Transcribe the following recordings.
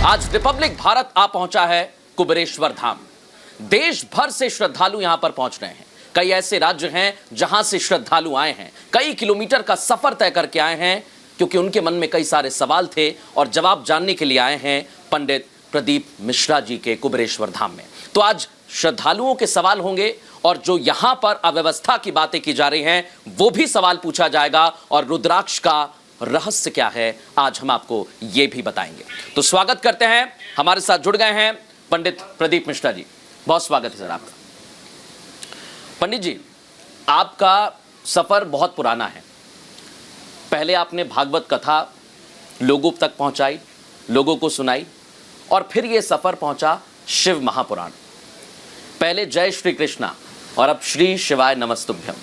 आज रिपब्लिक भारत आ पहुंचा है कुबेरेश्वर धाम। देश भर से श्रद्धालु यहां पर पहुंच रहे हैं। कई ऐसे राज्य हैं जहां से श्रद्धालु आए हैं, कई किलोमीटर का सफर तय करके आए हैं, क्योंकि उनके मन में कई सारे सवाल थे और जवाब जानने के लिए आए हैं पंडित प्रदीप मिश्रा जी के कुबेरेश्वर धाम में। तो आज श्रद्धालुओं के सवाल होंगे और जो यहां पर अव्यवस्था की बातें की जा रही हैं वो भी सवाल पूछा जाएगा और रुद्राक्ष का रहस्य क्या है आज हम आपको ये भी बताएंगे। तो स्वागत करते हैं, हमारे साथ जुड़ गए हैं पंडित प्रदीप मिश्रा जी। बहुत स्वागत है सर आपका। पंडित जी, आपका सफर बहुत पुराना है। पहले आपने भागवत कथा लोगों तक पहुंचाई, लोगों को सुनाई और फिर ये सफर पहुंचा शिव महापुराण। पहले जय श्री कृष्णा और अब श्री शिवाय नमस्तुभ्यम।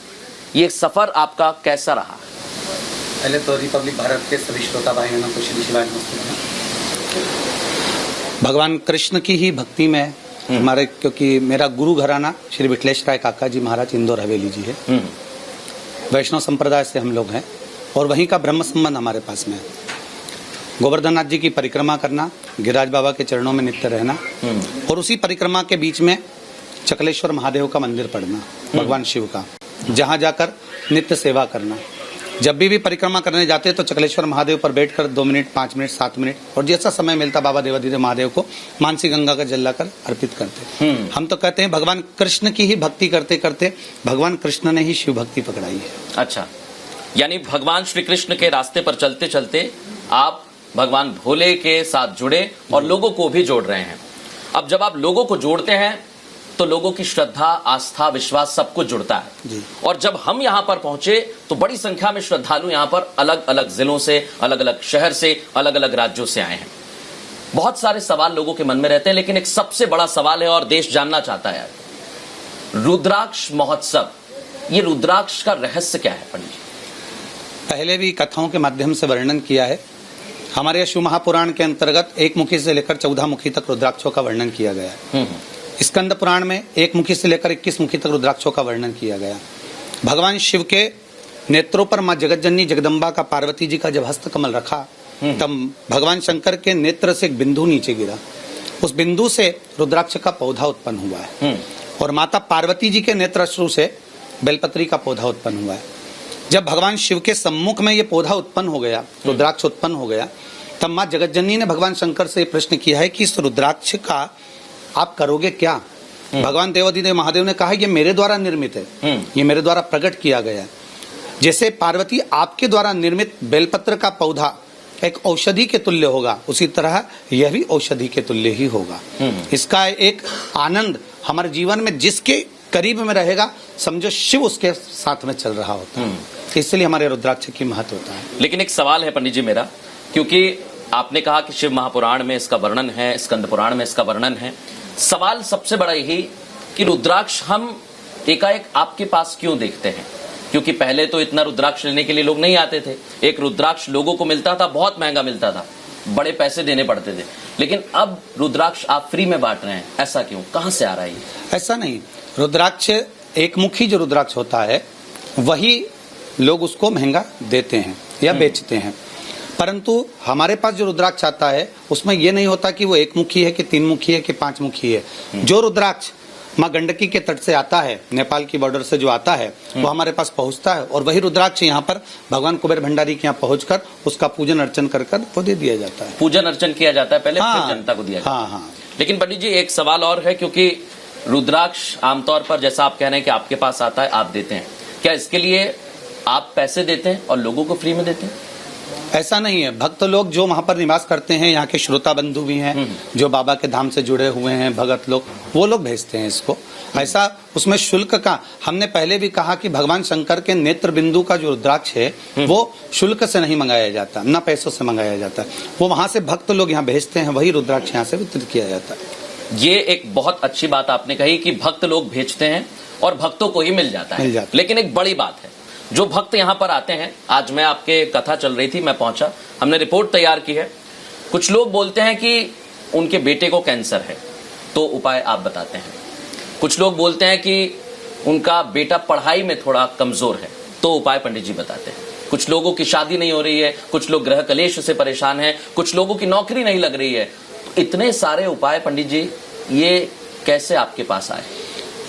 ये सफर आपका कैसा रहा? पहले तो रिपब्लिक भारत के सभी श्रोता भाई बहनों को श्री शिवाय नमस्ते। भगवान कृष्ण की ही भक्ति में हमारे, क्योंकि मेरा गुरु घराना श्री विठलेश राय काका जी महाराज इंदौर हवेली जी है। वैष्णव संप्रदाय से हम लोग हैं और वहीं का ब्रह्म संबंध हमारे पास में है। गोवर्धननाथ जी की परिक्रमा करना, गिरिराज बाबा के चरणों में नित्य रहना और उसी परिक्रमा के बीच में चकलेश्वर महादेव का मंदिर पड़ना, भगवान शिव का, जहाँ जाकर नित्य सेवा करना। जब भी परिक्रमा करने जाते तो चकलेश्वर महादेव पर बैठकर 2 मिनट, 5 मिनट, 7 मिनट और जैसा समय मिलता बाबा देवाधिदेव महादेव को मानसी गंगा का जल लाकर अर्पित करते। हम तो कहते हैं भगवान कृष्ण की ही भक्ति करते करते भगवान कृष्ण ने ही शिव भक्ति पकड़ाई है। अच्छा, यानी भगवान श्री कृष्ण के रास्ते पर चलते चलते आप भगवान भोले के साथ जुड़े और लोगों को भी जोड़ रहे हैं। अब जब आप लोगों को जोड़ते हैं तो लोगों की श्रद्धा, आस्था, विश्वास सब कुछ जुड़ता है जी। और जब हम यहाँ पर पहुंचे तो बड़ी संख्या में श्रद्धालु यहाँ पर अलग अलग जिलों से, अलग अलग शहर से, अलग अलग राज्यों से आए हैं। बहुत सारे सवाल लोगों के मन में रहते हैं, लेकिन एक सबसे बड़ा सवाल है और देश जानना चाहता है, रुद्राक्ष महोत्सव, ये रुद्राक्ष का रहस्य क्या है पंडित जी? पहले भी कथाओं के माध्यम से वर्णन किया है। हमारे शिव महापुराण के अंतर्गत 1 मुखी से लेकर 14 मुखी तक रुद्राक्षों का वर्णन किया गया है। स्कंद पुराण में 1 मुखी से लेकर 21 मुखी तक रुद्राक्षों का वर्णन किया गया। भगवान शिव के नेत्रों पर मां जगतजननी जगदम्बा का, पार्वती जी का जब हस्त कमल रखा तब भगवान शंकर के नेत्र से एक बिंदु नीचे गिरा। उस बिंदु से रुद्राक्ष का पौधा उत्पन्न हुआ है और माता पार्वती जी के नेत्राश्रु से बेलपत्री का पौधा उत्पन्न हुआ है। जब भगवान शिव के सम्मुख में ये पौधा उत्पन्न हो गया, रुद्राक्ष उत्पन्न हो गया, तब मां जगतजननी ने भगवान शंकर से प्रश्न किया है कि इस रुद्राक्ष का आप करोगे क्या? भगवान देवाधिदेव महादेव ने कहा ये मेरे द्वारा निर्मित है, ये मेरे द्वारा प्रकट किया गया है। जैसे पार्वती आपके द्वारा निर्मित बेलपत्र का पौधा एक औषधि के तुल्य होगा, उसी तरह यह भी औषधि के तुल्य ही होगा। इसका एक आनंद हमारे जीवन में जिसके करीब में रहेगा, समझो शिव उसके साथ में चल रहा होता है। इसलिए हमारे रुद्राक्ष की महत्वता है। लेकिन एक सवाल है पंडित जी मेरा, क्योंकि आपने कहा कि शिव महापुराण में इसका वर्णन है, स्कंद पुराण में इसका वर्णन है। सवाल सबसे बड़ा यही कि रुद्राक्ष हम एकाएक आपके पास क्यों देखते हैं? क्योंकि पहले तो इतना रुद्राक्ष लेने के लिए लोग नहीं आते थे। एक रुद्राक्ष लोगों को मिलता था, बहुत महंगा मिलता था, बड़े पैसे देने पड़ते थे। लेकिन अब रुद्राक्ष आप फ्री में बांट रहे हैं, ऐसा क्यों? कहां से आ रहा है ये? ऐसा नहीं, रुद्राक्ष एक मुखी जो रुद्राक्ष होता है वही लोग उसको महंगा देते हैं या बेचते हैं, परंतु हमारे पास जो रुद्राक्ष आता है उसमें यह नहीं होता कि वो 1 मुखी है कि 3 मुखी है कि 5 मुखी है। जो रुद्राक्ष मां गंडकी के तट से आता है, नेपाल की बॉर्डर से जो आता है, वो हमारे पास पहुंचता है और वही रुद्राक्ष यहाँ पर भगवान कुबेर भंडारी के यहाँ पहुंचकर उसका पूजन अर्चन कर वो दे दिया जाता है। पूजन अर्चन किया जाता है पहले, फिर जनता को दिया जाता है। हाँ। लेकिन पंडित जी एक सवाल और है, क्योंकि रुद्राक्ष आमतौर पर जैसा आप कह रहे हैं कि आपके पास आता है, आप देते हैं, क्या इसके लिए आप पैसे देते हैं और लोगों को फ्री में देते हैं? ऐसा नहीं है। भक्त लोग जो वहाँ पर निवास करते हैं, यहाँ के श्रोता बंधु भी हैं जो बाबा के धाम से जुड़े हुए हैं, भगत लोग, वो लोग भेजते हैं इसको। ऐसा उसमें शुल्क का, हमने पहले भी कहा कि भगवान शंकर के नेत्र बिंदु का जो रुद्राक्ष है वो शुल्क से नहीं मंगाया जाता, ना पैसों से मंगाया जाता। वो वहाँ से भक्त लोग यहाँ भेजते हैं, वही रुद्राक्ष यहाँ से वितरित किया जाता है। ये एक बहुत अच्छी बात आपने कही कि भक्त लोग भेजते हैं और भक्तों को ही मिल जाता है। लेकिन एक बड़ी बात है, जो भक्त यहाँ पर आते हैं, आज मैं आपके कथा चल रही थी, मैं पहुंचा, हमने रिपोर्ट तैयार की है। कुछ लोग बोलते हैं कि उनके बेटे को कैंसर है, तो उपाय आप बताते हैं। कुछ लोग बोलते हैं कि उनका बेटा पढ़ाई में थोड़ा कमजोर है, तो उपाय पंडित जी बताते हैं। कुछ लोगों की शादी नहीं हो रही है, कुछ लोग ग्रह कलेश से परेशान हैं, कुछ लोगों की नौकरी नहीं लग रही है, इतने सारे उपाय पंडित जी, ये कैसे आपके पास आए?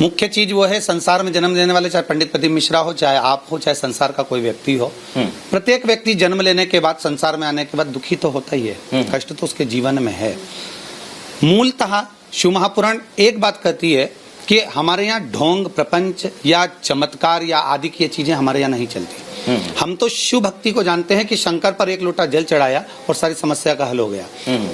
मुख्य चीज वो है, संसार में जन्म लेने वाले, चाहे पंडित प्रदीप मिश्रा हो, चाहे आप हो, चाहे संसार का कोई व्यक्ति हो, प्रत्येक व्यक्ति जन्म लेने के बाद, संसार में आने के बाद दुखी तो होता ही है, कष्ट तो उसके जीवन में है। मूलतः शिव महापुराण एक बात कहती है कि हमारे यहाँ ढोंग, प्रपंच या चमत्कार या आदि की चीजें हमारे यहाँ नहीं चलती। हम तो शिव भक्ति को जानते हैं कि शंकर पर एक लोटा जल चढ़ाया और सारी समस्या का हल हो गया।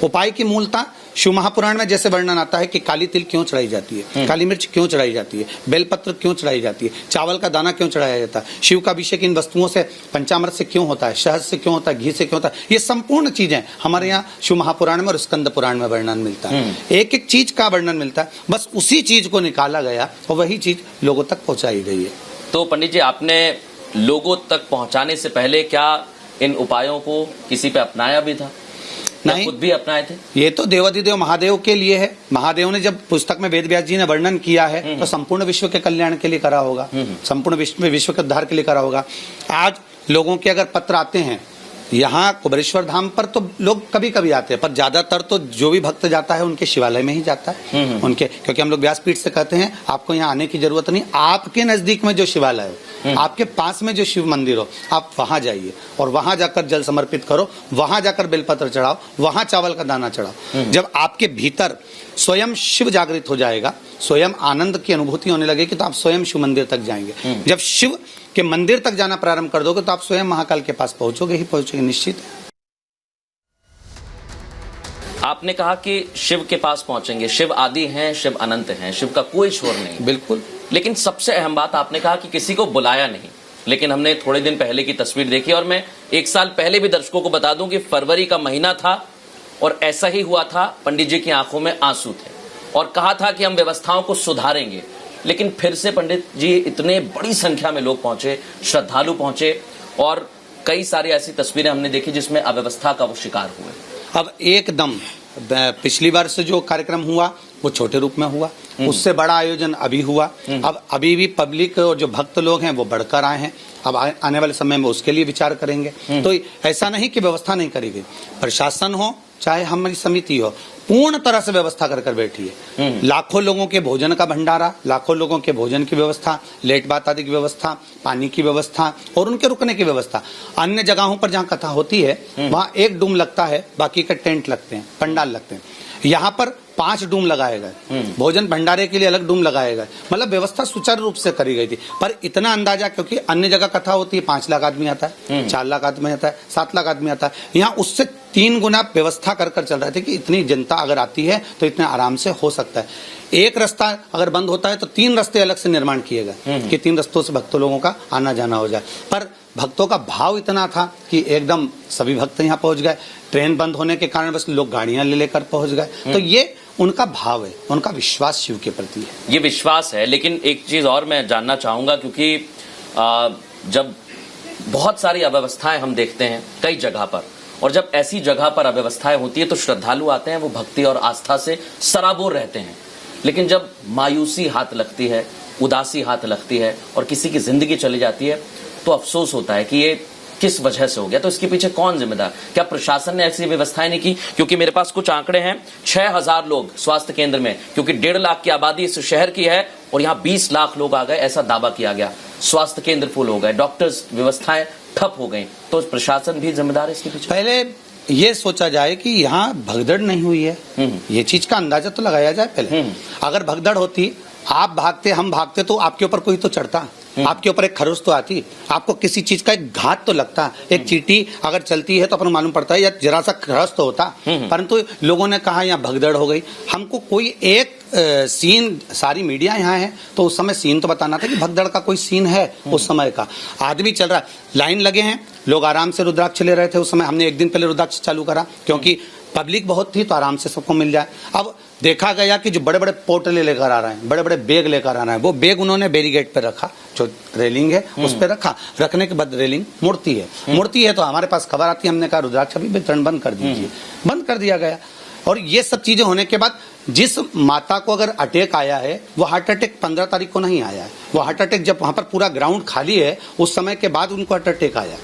उपाय की मूलता शिव महापुराण में जैसे वर्णन आता है कि काली तिल क्यों चढ़ाई जाती है, काली मिर्च क्यों चढ़ाई जाती है, बेलपत्र क्यों चढ़ाई जाती है, चावल का दाना क्यों चढ़ाया जाता है, शिव का अभिषेक इन वस्तुओं से, पंचामृत से क्यों होता है, शहद से क्यों होता है, घी से क्यों होता है, ये संपूर्ण चीजें हमारे यहाँ शिव महापुराण में और स्कंद पुराण में वर्णन मिलता है। एक एक चीज का वर्णन मिलता है, बस उसी चीज को निकाला गया और वही चीज लोगों तक पहुंचाई गई है। तो पंडित जी, आपने लोगों तक पहुंचाने से पहले क्या इन उपायों को किसी पे अपनाया भी था? नहीं, खुद भी अपनाए थे? ये तो देवाधिदेव महादेव के लिए है। महादेव ने जब पुस्तक में वेद व्यास जी ने वर्णन किया है तो संपूर्ण विश्व के कल्याण के लिए करा होगा, संपूर्ण विश्व के उद्धार के लिए करा होगा। आज लोगों के अगर पत्र आते हैं यहाँ कुबेरेश्वर धाम पर, तो लोग कभी कभी आते हैं, पर ज्यादातर तो जो भी भक्त जाता है उनके शिवालय में ही जाता है उनके, क्योंकि हम लोग व्यासपीठ से कहते हैं आपको यहाँ आने की जरूरत नहीं, आपके नजदीक में जो शिवालय हो, आपके पास में जो शिव मंदिर हो, आप वहां जाइए और वहां जाकर जल समर्पित करो, वहां जाकर बेलपत्र चढ़ाओ, वहां चावल का दाना चढ़ाओ। जब आपके भीतर स्वयं शिव जागृत हो जाएगा, स्वयं आनंद की अनुभूति होने लगेगी, तो आप स्वयं शिव मंदिर तक जाएंगे। जब शिव के मंदिर तक जाना प्रारंभ कर दोगे तो आप स्वयं महाकाल के पास पहुंचोगे ही पहुंचोगे, निश्चित है। आपने कहा कि शिव के पास पहुंचेंगे, शिव आदि हैं, शिव अनंत हैं, शिव का कोई छोर नहीं। बिल्कुल। लेकिन सबसे अहम बात आपने कहा कि किसी को बुलाया नहीं। लेकिन हमने थोड़े दिन पहले की तस्वीर देखी, और मैं एक साल पहले भी दर्शकों को बता दूं कि फरवरी का महीना था और ऐसा ही हुआ था। पंडित जी की आंखों में आंसू थे और कहा था कि हम व्यवस्थाओं को सुधारेंगे। लेकिन फिर से पंडित जी इतने बड़ी संख्या में लोग पहुंचे, श्रद्धालु पहुंचे, और कई सारी ऐसी तस्वीरें हमने देखी जिसमें अव्यवस्था का वो शिकार हुए। अब एकदम पिछली बार से जो कार्यक्रम हुआ वो छोटे रूप में हुआ, उससे बड़ा आयोजन अभी हुआ। अब अभी भी पब्लिक और जो भक्त लोग हैं वो बढ़कर आए हैं। अब आने वाले समय में उसके लिए विचार करेंगे। तो ऐसा नहीं कि व्यवस्था नहीं करी गई, प्रशासन हो चाहे हमारी समिति हो, पूर्ण तरह से व्यवस्था कर बैठी है। लाखों लोगों के भोजन का भंडारा, लाखों लोगों के भोजन की व्यवस्था, लेट बात आदि की व्यवस्था, पानी की व्यवस्था और उनके रुकने की व्यवस्था। अन्य जगहों पर जहाँ कथा होती है वहाँ एक डूम लगता है, बाकी के टेंट लगते हैं, पंडाल लगते हैं। यहाँ पर 5 डूम लगाए गए, भोजन भंडारे के लिए अलग डूम लगाए गए, मतलब व्यवस्था सुचारू रूप से करी गई थी। पर इतना अंदाजा, क्योंकि अन्य जगह कथा होती है 5 लाख आदमी आता है, 4 लाख आदमी आता है, 7 लाख आदमी आता है, यहाँ उससे 3 गुना व्यवस्था कर चल रहे थे कि इतनी जनता अगर आती है तो इतने आराम से हो सकता है। एक रास्ता अगर बंद होता है तो 3 रास्ते अलग से निर्माण किए गए कि 3 रास्तों से भक्तों लोगों का आना जाना हो जाए। पर भक्तों का भाव इतना था कि एकदम सभी भक्त यहाँ पहुंच गए। ट्रेन बंद होने के कारण बस लोग गाड़ियां ले लेकर पहुंच गए। तो ये उनका भाव है, उनका विश्वास शिव के प्रति है, ये विश्वास है। लेकिन एक चीज और मैं जानना चाहूंगा, क्योंकि जब बहुत सारी अव्यवस्थाएं हम देखते हैं कई जगह पर, और जब ऐसी जगह पर अव्यवस्थाएं होती है तो श्रद्धालु आते हैं, वो भक्ति और आस्था से सराबोर रहते हैं। लेकिन जब मायूसी हाथ लगती है, उदासी हाथ लगती है और किसी की जिंदगी चली जाती है, तो अफसोस होता है कि ये किस वजह से हो गया। तो इसके पीछे कौन जिम्मेदार? क्या प्रशासन ने ऐसी व्यवस्थाएं नहीं की? क्योंकि मेरे पास कुछ आंकड़े हैं, 6000 लोग स्वास्थ्य केंद्र में, क्योंकि 1.5 लाख की आबादी इस शहर की है और यहाँ 20 लाख लोग आ गए, ऐसा दावा किया गया। स्वास्थ्य केंद्र फुल हो गए, डॉक्टर्स, व्यवस्थाएं ठप हो गई। तो प्रशासन भी जिम्मेदार है इसके पीछे? पहले ये सोचा जाए कि यहाँ भगदड़ नहीं हुई है, ये चीज का अंदाजा तो लगाया जाए पहले। अगर भगदड़ होती, आप भागते हम भागते, तो आपके ऊपर कोई तो चढ़ता, आपके ऊपर एक खरोच तो आती, आपको किसी चीज का एक घात तो लगता। एक चींटी अगर चलती है तो अपन मालूम पड़ता है या जरा सा खरोच तो होता। परंतु लोगों ने कहा यहाँ भगदड़ हो गई। हमको कोई एक सीन, सारी मीडिया यहाँ है तो उस समय सीन तो बताना था कि भगदड़ का कोई सीन है उस समय का। आदमी चल रहा है, लाइन लगे हैं, लोग आराम से रुद्राक्ष ले रहे थे। उस समय हमने 1 दिन पहले रुद्राक्ष चालू करा, क्योंकि पब्लिक बहुत थी तो आराम से सबको मिल जाए। अब देखा गया कि जो बड़े बड़े पोटले लेकर आ रहे हैं, बड़े बड़े बैग लेकर आ रहे हैं, वो बैग उन्होंने बैरिकेड पे रखा, जो रेलिंग है उस पे रखा। रखने के बाद रेलिंग मुड़ती है तो हमारे पास खबर आती है, हमने कहा रुद्राक्ष अभी वितरण बंद कर दीजिए, बंद कर दिया गया। और ये सब चीजें होने के बाद जिस माता को अगर अटैक आया है, वो हार्ट अटैक 15 तारीख को नहीं आया है, वो हार्ट अटैक जब वहां पर पूरा ग्राउंड खाली है उस समय के बाद उनको हार्ट अटैक आया।